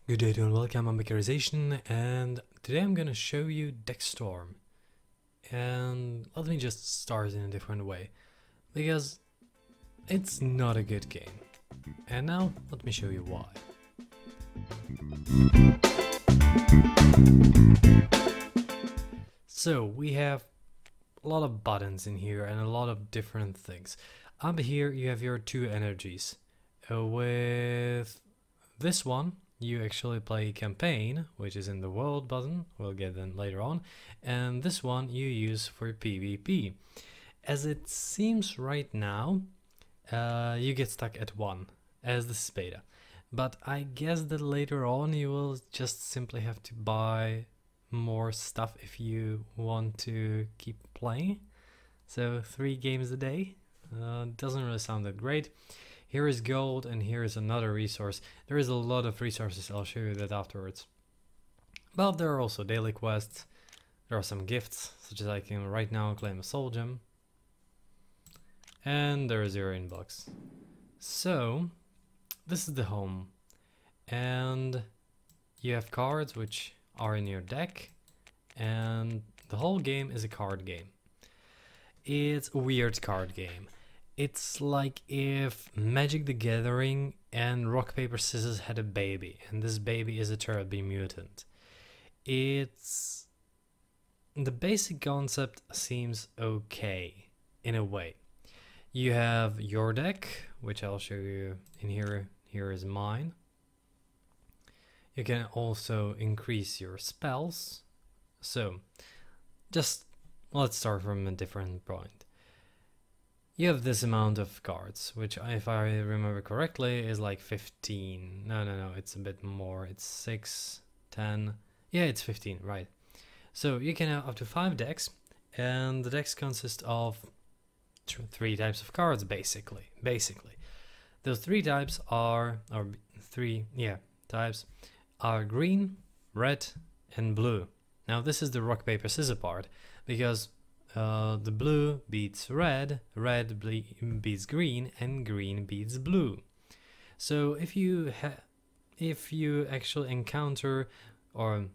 Good day to and welcome, I'm monetization, and today I'm gonna show you Deckstorm. And let me just start in a different way, because it's not a good game. And now, let me show you why. So, we have a lot of buttons in here and a lot of different things. Up here you have your two energies. With this one, you actually play campaign, which is in the world button, we'll get them later on, and this one you use for PvP. As it seems right now, you get stuck at 1, as this is beta. But I guess that later on you will just simply have to buy more stuff if you want to keep playing. So 3 games a day doesn't really sound that great. Here is gold, and here is another resource. There is a lot of resources, I'll show you that afterwards. But there are also daily quests. There are some gifts, such as I can right now claim a soul gem. And there is your inbox. So, this is the home. And you have cards which are in your deck. And the whole game is a card game. It's a weird card game. It's like if Magic the Gathering and Rock Paper Scissors had a baby, and this baby is a terribly mutant. It's... the basic concept seems okay, in a way. You have your deck, which I'll show you in here. Here is mine. You can also increase your spells. So, just let's start from a different point. You have this amount of cards, which if I remember correctly is like 15. No, it's a bit more. It's 6, 10. Yeah, it's 15, right. So you can have up to 5 decks, and the decks consist of 3 types of cards, basically. Those 3 types are, types are green, red, and blue. Now this is the rock, paper, scissors part, because the blue beats red, red beats green, and green beats blue. So if you actually encounter or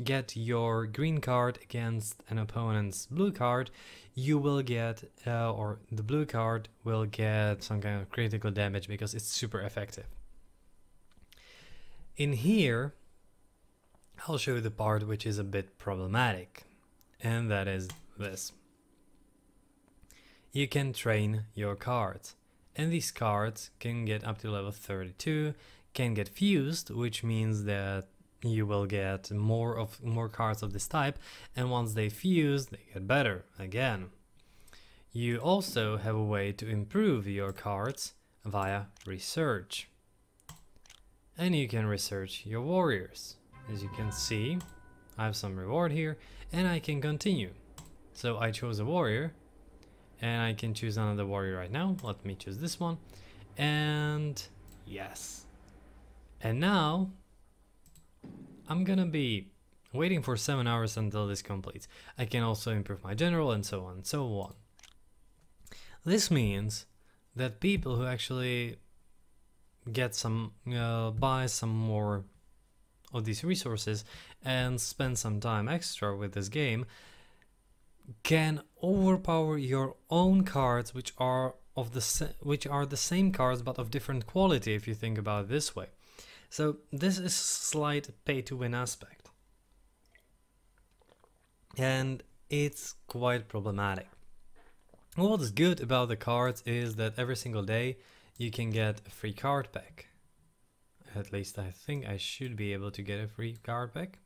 get your green card against an opponent's blue card, you will get, or the blue card will get some kind of critical damage because it's super effective. In here, I'll show you the part which is a bit problematic, and that is this. You can train your cards, and these cards can get up to level 32, can get fused, which means that you will get more cards of this type, and once they fuse, they get better again. You also have a way to improve your cards via research, and you can research your warriors. As you can see, I have some reward here, and I can continue. So I chose a warrior, and I can choose another warrior right now. Let me choose this one, and yes. And now I'm gonna be waiting for 7 hours until this completes. I can also improve my general, and so on and so on. This means that people who actually get some, buy some more of these resources and spend some time extra with this game can overpower your own cards, which are the same cards but of different quality, if you think about it this way. So this is a slight pay-to-win aspect, and it's quite problematic. What is good about the cards is that every single day you can get a free card pack. At least I think I should be able to get a free card pack.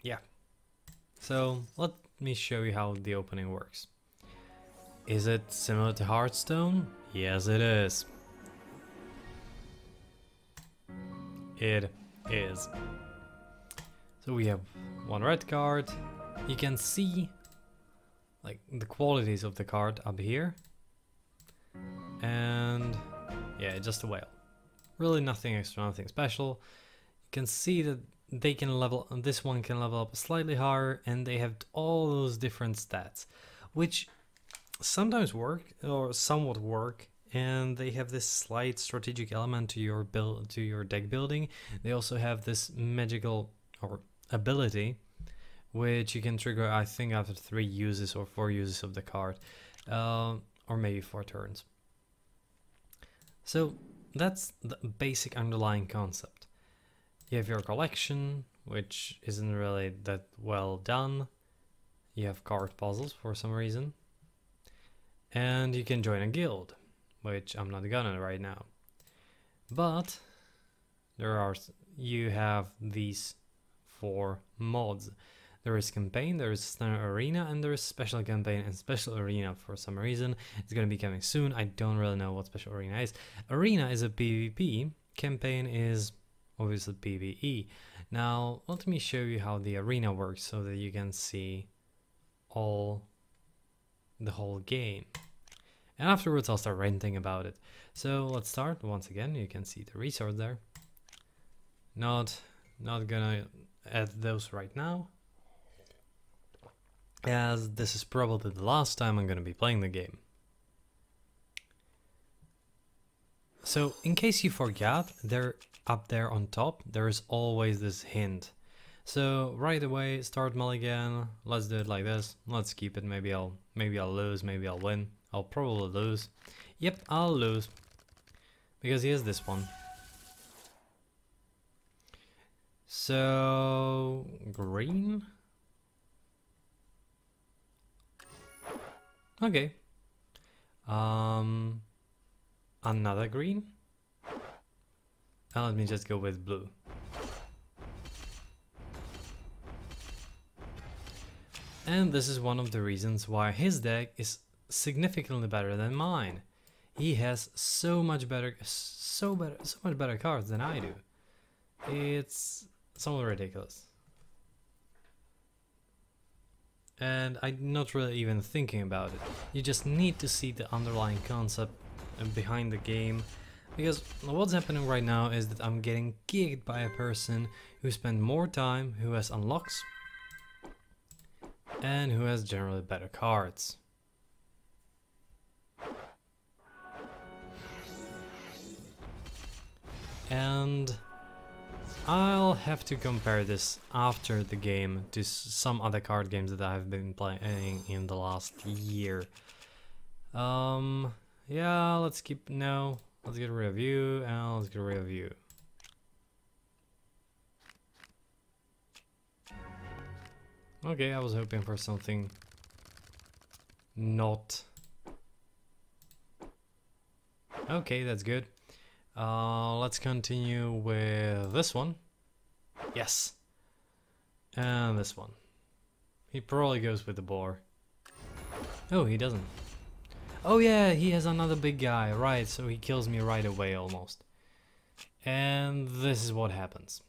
Yeah. So let me show you how the opening works. Is it similar to Hearthstone? Yes, it is. It is. So we have 1 red card. You can see like the qualities of the card up here. And yeah, just a whale. Really nothing extra, nothing special. You can see that they can level, this one can level up slightly higher, and they have all those different stats, which sometimes work or somewhat work and they have this slight strategic element to your deck building. They also have this magical or ability which you can trigger, I think, after 3 uses or 4 uses of the card, or maybe 4 turns. So that's the basic underlying concept. You have your collection, which isn't really that well done. You have card puzzles for some reason. And you can join a guild, which I'm not gonna right now. But you have these 4 mods. There is campaign, there is standard arena, and there is special campaign and special arena for some reason. It's gonna be coming soon. I don't really know what special arena is. Arena is a PvP, campaign is obviously PvE. Now let me show you how the arena works so that you can see the whole game. And afterwards I'll start ranting about it. So let's start. Once again, you can see the resource there. Not gonna add those right now, as this is probably the last time I'm gonna be playing the game. So in case you forgot, they're up there on top, there is always this hint. So right away, start mulligan, let's do it like this, let's keep it. Maybe I'll lose, maybe I'll win. I'll probably lose. Yep, I'll lose, because here's this one. So green. Okay. Another green. And let me just go with blue. And this is one of the reasons why his deck is significantly better than mine. He has so much better cards than I do. It's somewhat ridiculous. And I'm not really even thinking about it. You just need to see the underlying concept behind the game, because what's happening right now is that I'm getting gigged by a person who spent more time, who has unlocks, and who has generally better cards. And I'll have to compare this after the game to some other card games that I've been playing in the last year. Yeah, let's get rid of you, and let's get rid of you. Okay, I was hoping for something not... Okay, that's good. Let's continue with this one. Yes. And this one. He probably goes with the boar. Oh, he doesn't. Oh yeah, he has another big guy, right, so he kills me right away almost. And this is what happens.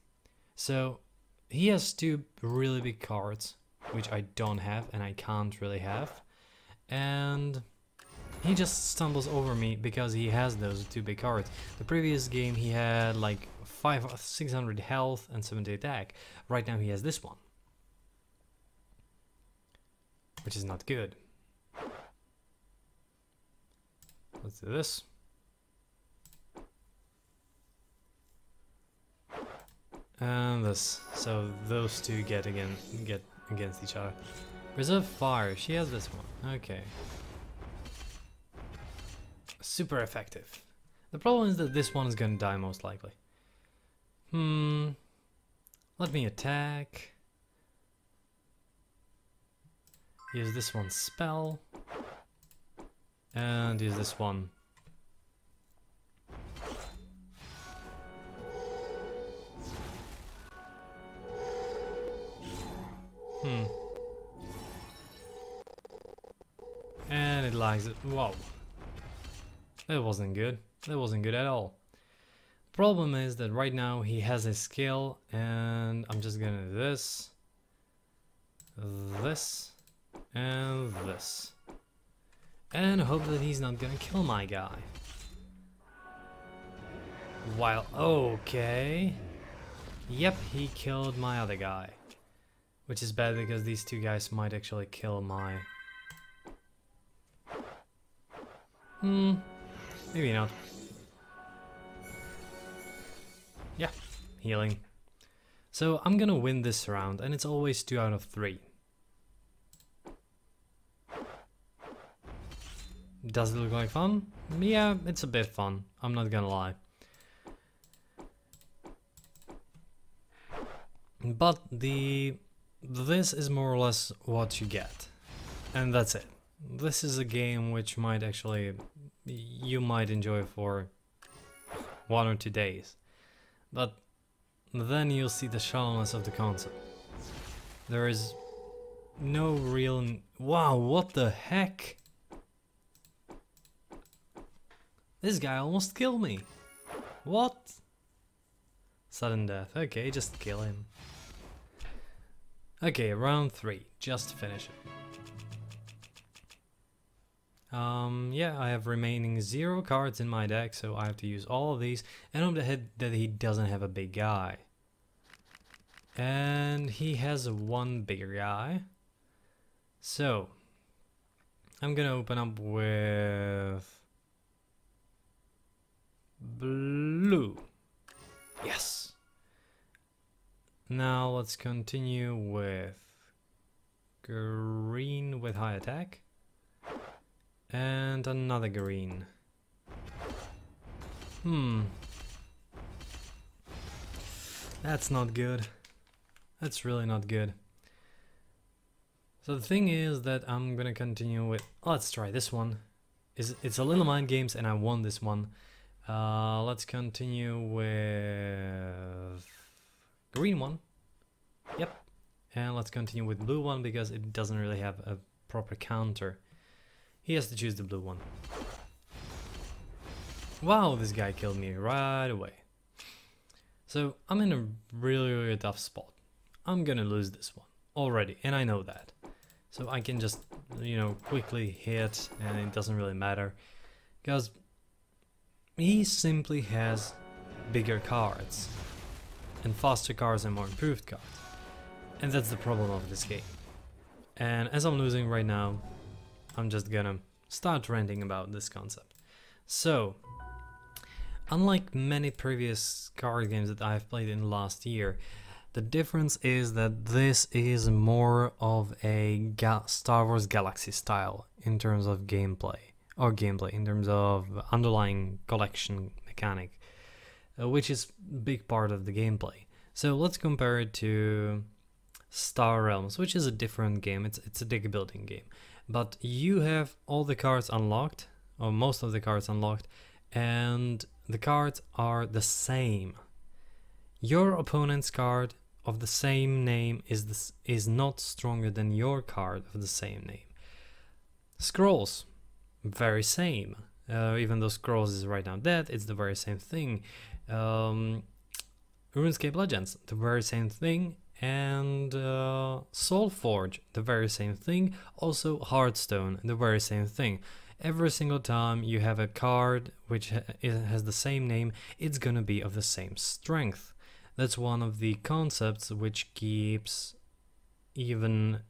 So, he has 2 really big cards, which I don't have and I can't really have. And he just stumbles over me because he has those 2 big cards. The previous game he had like 600 health and 70 attack. Right now he has this one, which is not good. Let's do this. And this. So those 2 get against each other. Reserve fire. She has this one. Okay. Super effective. The problem is that this one is gonna die most likely. Let me attack. Use this one's spell. And use this one. And it lags it. Whoa. That wasn't good. That wasn't good at all. The problem is that right now he has a skill, and I'm just gonna do this, this, and this. And hope that he's not gonna kill my guy. While, okay. Yep, he killed my other guy. Which is bad because these 2 guys might actually kill my... Maybe not. Yeah, healing. So I'm gonna win this round, and it's always 2 out of 3. Does it look like fun? Yeah, it's a bit fun, I'm not gonna lie. But this is more or less what you get. And that's it. This is a game which might actually, you might enjoy for 1 or 2 days. But then you'll see the shallowness of the concept. There is no real... Wow, what the heck? This guy almost killed me. What? Sudden death. Okay, just kill him. Okay, round 3. Just finish it. Yeah, I have remaining 0 cards in my deck, so I have to use all of these. And on the head that he doesn't have a big guy. And he has 1 bigger guy. So, I'm gonna open up with... blue. Yes. Now let's continue with green with high attack. And another green. That's not good. That's really not good. So the thing is that I'm gonna continue with... let's try this one. It's a little mind games and I won this one. Let's continue with green one. Yep. And let's continue with blue one because it doesn't really have a proper counter. He has to choose the blue one. Wow, this guy killed me right away. So I'm in a really tough spot. I'm gonna lose this one already, and I know that. So I can just, you know, quickly hit and it doesn't really matter. Because he simply has bigger cards. And faster cards and more improved cards. And that's the problem of this game. And as I'm losing right now, I'm just gonna start ranting about this concept. So, unlike many previous card games that I've played in last year, the difference is that this is more of a Star Wars Galaxy style in terms of gameplay, in terms of underlying collection mechanic, which is a big part of the gameplay. So let's compare it to Star Realms, which is a different game. It's a deck building game. But you have all the cards unlocked, or most of the cards unlocked, and the cards are the same. Your opponent's card of the same name is not stronger than your card of the same name. Scrolls, very same. Even though Scrolls is right now dead, it's the very same thing. RuneScape Legends, the very same thing. And Soulforge, the very same thing. Also Hearthstone, the very same thing. Every single time you have a card which has the same name, it's gonna be of the same strength. That's one of the concepts which keeps even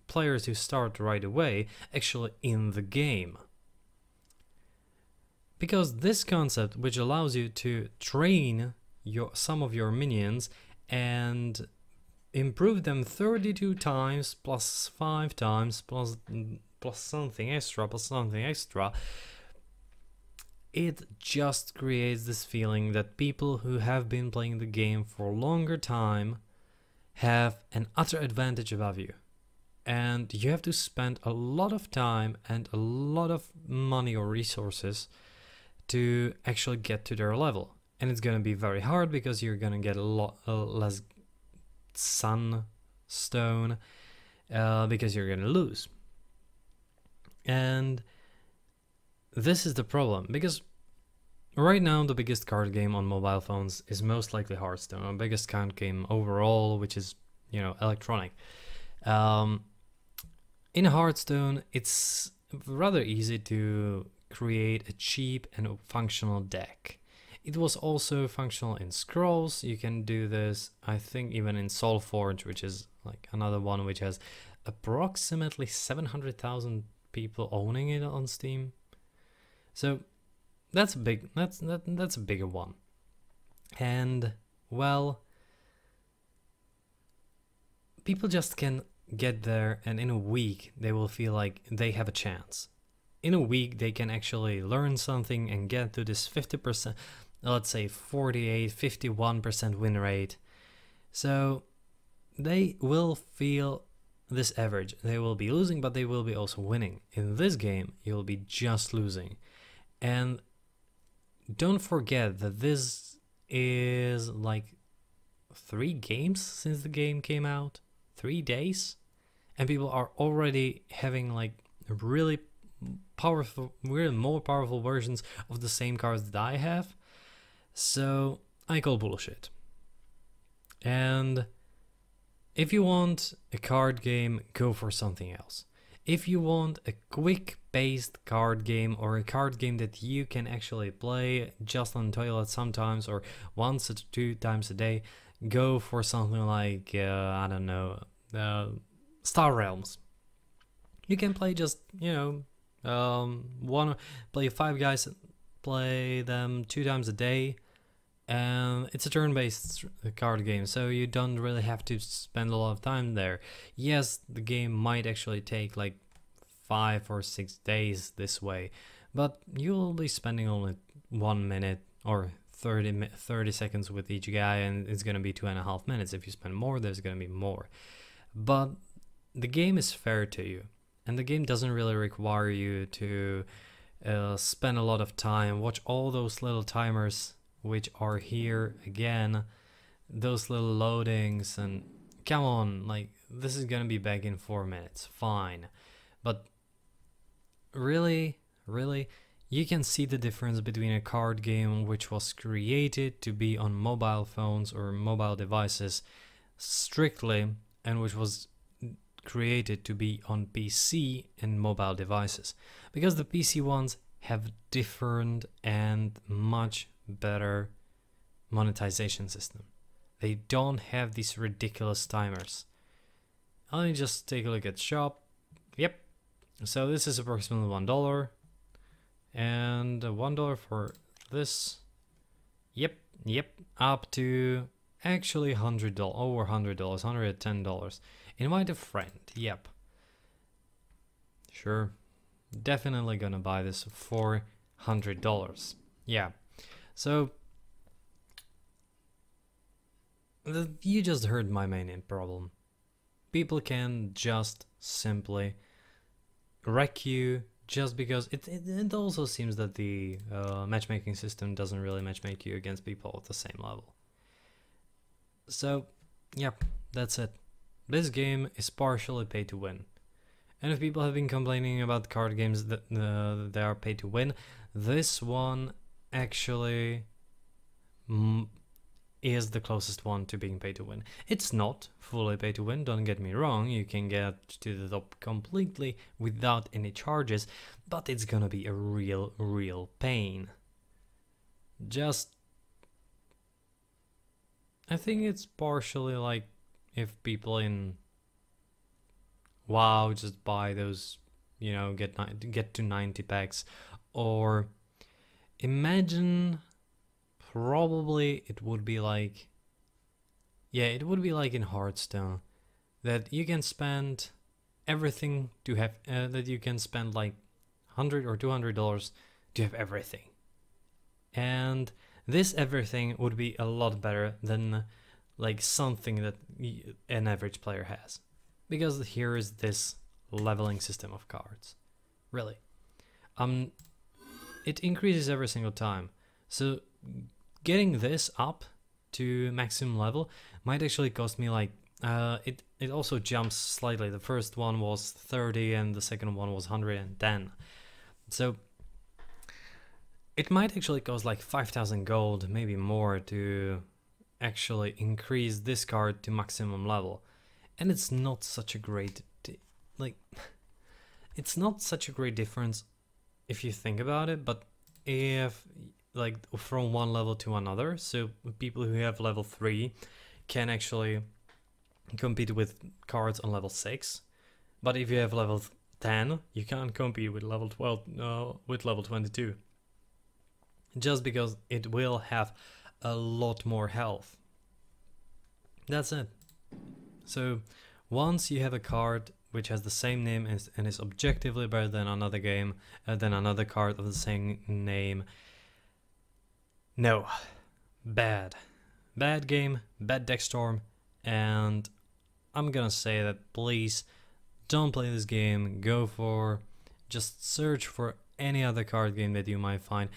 players who start right away actually in the game. Because this concept, which allows you to train some of your minions and improve them 32 times plus 5 times plus something extra, it just creates this feeling that people who have been playing the game for a longer time have an utter advantage above you. And you have to spend a lot of time and a lot of money or resources to actually get to their level. And it's going to be very hard because you're going to get a lot less sunstone because you're going to lose. And this is the problem, because right now the biggest card game on mobile phones is most likely Hearthstone, our biggest card game overall, which is, you know, electronic. In Hearthstone, it's rather easy to create a cheap and functional deck. It was also functional in Scrolls. You can do this, I think, even in Soulforge, which is like another one which has approximately 700,000 people owning it on Steam. So that's a bigger one. And well, people just can get there, and in a week they will feel like they have a chance. In a week they can actually learn something and get to this 50%, let's say 48, 51% win rate. So they will feel this average. They will be losing, but they will be also winning. In this game, you'll be just losing. And don't forget that this is like 3 games since the game came out. 3 days. And people are already having like really powerful, really more powerful versions of the same cards that I have. So I call bullshit. And if you want a card game, go for something else. If you want a quick-paced card game, or a card game that you can actually play just on the toilet sometimes or once or 2 times a day, go for something like, I don't know, Star Realms. You can play just, play 5 guys, play them 2 times a day. And it's a turn-based card game, so you don't really have to spend a lot of time there. Yes, the game might actually take like 5 or 6 days this way, but you'll be spending only 1 minute or 30 seconds with each guy, and it's gonna be 2.5 minutes. If you spend more, there's gonna be more. But the game is fair to you, and the game doesn't really require you to spend a lot of time, watch all those little timers which are here again, those little loadings, and come on, like, this is gonna be back in 4 minutes, fine. But really, you can see the difference between a card game which was created to be on mobile phones or mobile devices strictly, and which was created to be on PC and mobile devices, because the PC ones have different and much better monetization system. They don't have these ridiculous timers. Let me just take a look at shop. Yep, so this is approximately $1, and $1 for this. Yep, up to actually $100, over $100, $110. Invite a friend. Yep, sure, definitely gonna buy this for $100. Yeah. So, you just heard my main problem. People can just simply wreck you just because it also seems that the matchmaking system doesn't really matchmake you against people at the same level. So, yep, that's it. This game is partially pay to win. And if people have been complaining about card games that they are pay to win, this one actually is the closest one to being pay to win. It's not fully pay to win, don't get me wrong, you can get to the top completely without any charges, but it's gonna be a real pain. I think it's partially like if people in WoW just buy those, get to 90 packs, or imagine, probably it would be like, it would be like in Hearthstone, that you can spend everything to have, that you can spend like $100 or $200 to have everything. And this everything would be a lot better than like something that an average player has. Because here is this leveling system of cards. Really. It increases every single time. So getting this up to maximum level might actually cost me like, it also jumps slightly. The first one was 30 and the second one was 110. So it might actually cost like 5,000 gold, maybe more, to actually increase this card to maximum level. And it's not such a great, it's not such a great difference if you think about it, but if like from one level to another, so people who have level 3 can actually compete with cards on level 6, but if you have level 10, you can't compete with level 12, with level 22. just because it will have a lot more health. That's it. So once you have a card which has the same name and is objectively better than another game, than another card of the same name, no, bad game, bad Deckstorm, and I'm gonna say that please don't play this game. Just search for any other card game that you might find.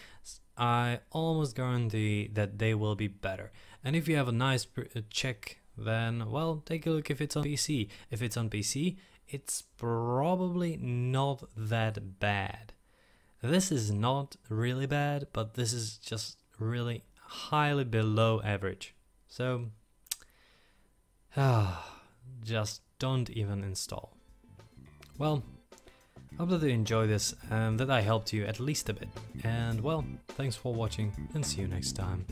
I almost guarantee that they will be better. And if you have a nice check, then well, take a look if it's on PC. If it's on PC, it's probably not that bad. This is not really bad, but this is just really highly below average. So just don't even install. Well, hope that you enjoy this and that I helped you at least a bit. And well, thanks for watching and see you next time.